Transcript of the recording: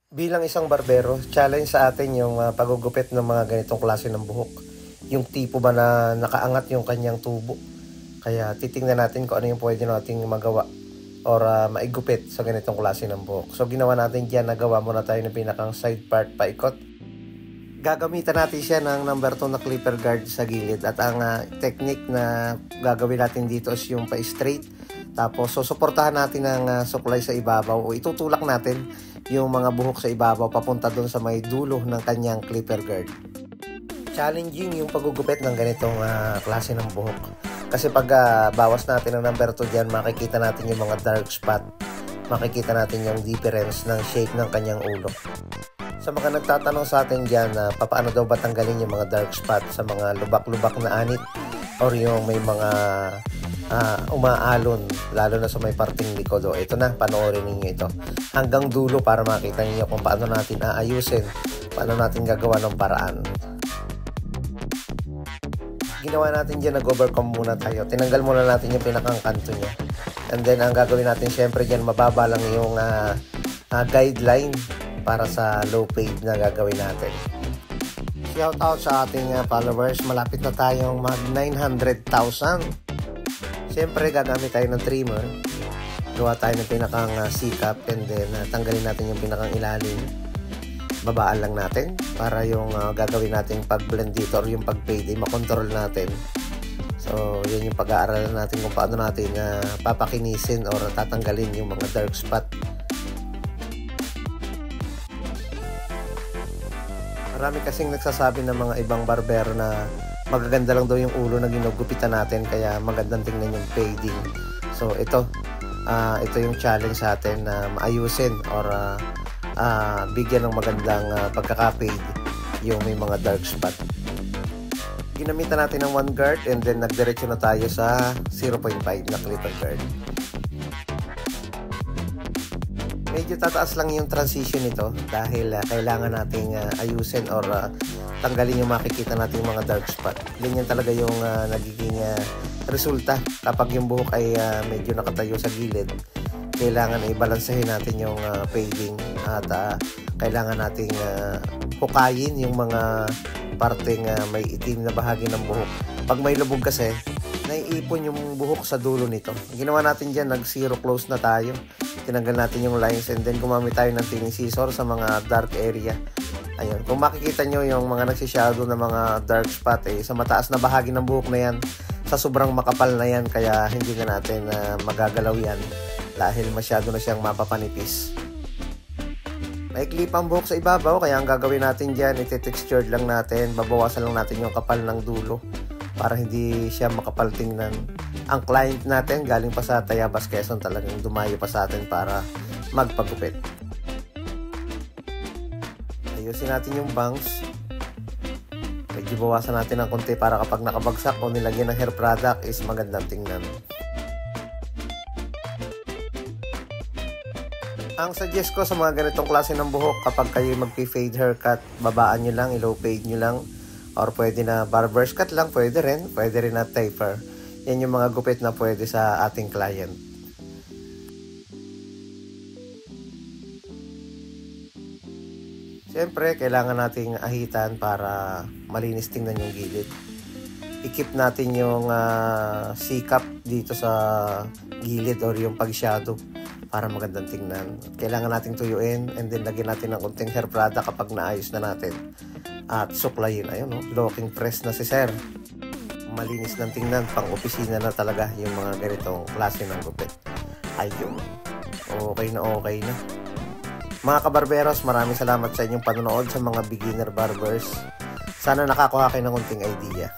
Bilang isang barbero, challenge sa atin yung pagugupit ng mga ganitong klase ng buhok. Yung tipo ba na nakaangat yung kanyang tubo. Kaya titingnan natin kung ano yung pwede nating magawa or maigupit sa ganitong klase ng buhok. So ginawa natin dyan, nagawa muna tayo ng pinakang side part paikot. Gagamitan natin siya ng number 2 na clipper guard sa gilid. At ang technique na gagawin natin dito is yung pa-straight. Tapos susuportahan natin ng suklay sa ibabaw o itutulak natin yung mga buhok sa ibabaw papunta doon sa may dulo ng kanyang clipper guard. Challenging yung pagugupit ng ganitong klase ng buhok. Kasi pag bawas natin ng number 2 dyan, makikita natin yung mga dark spot. Makikita natin yung difference ng shape ng kanyang ulo. Sa mga nagtatanong sa atin dyan, paano daw ba tanggalin yung mga dark spot sa mga lubak-lubak na anit or yung may mga umaalon, lalo na sa may parting likod. Ito na, panoorin ninyo ito hanggang dulo para makita niyo kung paano natin aayusin, paano natin gagawa ng paraan. Ginawa natin dyan, nag-overcome muna tayo. Tinanggal muna natin yung pinakang kanto niya. And then, ang gagawin natin, syempre dyan, mababa lang yung guideline para sa low fade na gagawin natin. Shout out sa ating followers. Malapit na tayong mag 900,000. Siyempre, gagamit tayo ng trimmer. Gawa tayo ng pinakang sikap and then tanggalin natin yung pinakang ilalim. Babaan lang natin para yung gagawin natin pag-blend dito or yung pag-fade ay makontrol natin. So, yun yung pag-aaralan natin kung paano natin papakinisin or tatanggalin yung mga dark spot. Marami kasing nagsasabi ng mga ibang barbero na magaganda lang daw yung ulo na ginugupitan natin kaya magandang tingnan yung fading. So ito yung challenge sa atin na maayusin or bigyan ng magandang pagkaka-fade yung may mga dark spot. Ginamitan natin ng 1 guard and then nagdiretso na tayo sa 0.5 na clipper guard. Medyo tataas lang yung transition nito dahil kailangan nating ayusin or tanggalin yung makikita natin mga dark spot. Ganyan talaga yung nagiging resulta kapag yung buhok ay medyo nakatayo sa gilid. Kailangan i-balansehin natin yung fading at kailangan nating hukayin yung mga parteng may itim na bahagi ng buhok. Pag may lubog kasi, naiipon yung buhok sa dulo nito. Ginawa natin dyan, nag-zero close na tayo. Tinanggal natin yung lines and then gumamit tayo ng thinning scissor sa mga dark area. Ayun, kung makikita nyo yung mga nagsishadow na mga dark spot sa mataas na bahagi ng buhok na yan, sa sobrang makapal na yan, kaya hindi na natin magagalaw yan dahil masyado na siyang mapapanipis. Maikli pa ang buhok sa ibabaw, kaya ang gagawin natin dyan, iti-textured lang natin, babawasan lang natin yung kapal ng dulo para hindi siya makapal tingnan. Ang client natin galing pa sa Tayabas, Quezon, talagang dumayo pa sa atin para magpagupit. Ayusin natin yung bangs. Medyo bawasan natin ng konti para kapag nakabagsak o nilagyan ng hair product is magandang tingnan. Ang suggest ko sa mga ganitong klase ng buhok, kapag kayo mag-fade haircut, babaan nyo lang, i-low fade nyo lang, or pwede na barber's cut lang, pwede rin na taper. Yan yung mga gupit na pwede sa ating client. Siyempre, kailangan nating ahitan para malinis tingnan yung gilid. I-keep natin yung sikap dito sa gilid or yung pag-shadow para magandang tingnan. Kailangan nating tuyuin and then lagyan natin ng konting hair product kapag naayos na natin. At suklayin. Ayun, looking fresh na si sir. Malinis ng tingnan, pang opisina na talaga yung mga ganitong klase ng gupit. Ayun, okay na. Mga kabarberos, maraming salamat sa inyong panonood sa mga beginner barbers. Sana nakakuha kayo ng konting idea.